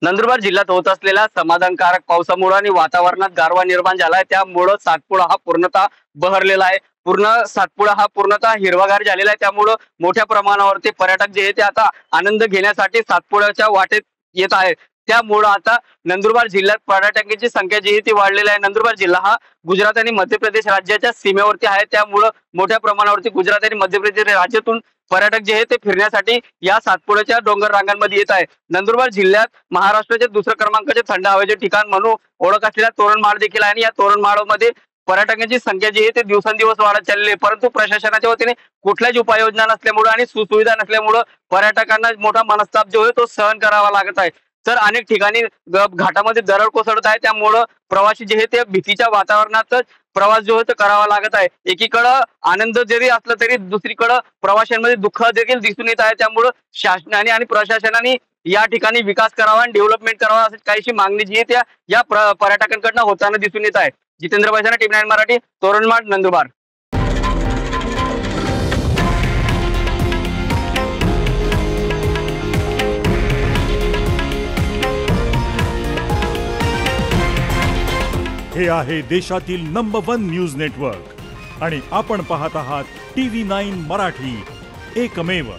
नंदुरबार जिल्ह्यात होत असलेल्या समाधानकारक पावसामुळे आणि वातावरणात गारवा निर्माण झालाय, त्यामुळं सातपुडा हा पूर्णतः बहरलेला आहे। सातपुडा हा पूर्णतः हिरवागार झालेला आहे। त्यामुळं मोठ्या प्रमाणावरती पर्यटक जे आहे ते आता आनंद घेण्यासाठी सातपुड्याच्या वाटेत येत आहे। त्यामुळं आता नंदुरबार जिल्ह्यात पर्यटकांची संख्या जी आहे ती वाढलेली आहे। नंदुरबार जिल्हा हा गुजरात आणि मध्य प्रदेश राज्याच्या सीमेवरती आहे। त्यामुळं मोठ्या प्रमाणावरती गुजरात आणि मध्य प्रदेश राज्यातून पर्यटक जे आहे ते फिरण्यासाठी या सातपुड्याच्या डोंगर रांगांमध्ये येत आहे। नंदुरबार जिल्ह्यात महाराष्ट्राचे दुसऱ्या क्रमांकाचे थंड हवेचे ठिकाण म्हणून ओळख असलेल्या तोरणमाळ देखील आहे आणि या तोरणमाळमध्ये पर्यटकांची संख्या जी आहे ते दिवसेंदिवस वाढत चालली आहे। परंतु प्रशासनाच्या वतीने कुठल्याच उपाययोजना नसल्यामुळे आणि सुसुविधा नसल्यामुळे पर्यटकांना मोठा मनस्ताप जो आहे तो सहन करावा लागत आहे। तर अनेक ठिकाणी घाटामध्ये दरड कोसळत आहे, त्यामुळं प्रवासी जे आहे ते भीतीच्या वातावरणातच प्रवास जो आहे तो करावा लागत आहे। एकीकडे आनंद जरी असला तरी दुसरीकडे प्रवाशांमध्ये दुःख देखील दिसून येत आहे। त्यामुळं शासनाने आणि प्रशासनाने या ठिकाणी विकास करावा आणि डेव्हलपमेंट करावा अशी काहीशी मागणी जी आहे त्या या पर्यटकांकडून होताना दिसून येत आहे। जितेंद्र बैसाना, टीव्ही 9 मराठी, तोरणमाळ, नंदुरबार। हे आहे देशातील नंबर 1 न्यूज नेटवर्क आणि आपण पाहत आहात टीव्ही 9 मराठी, एकमेव।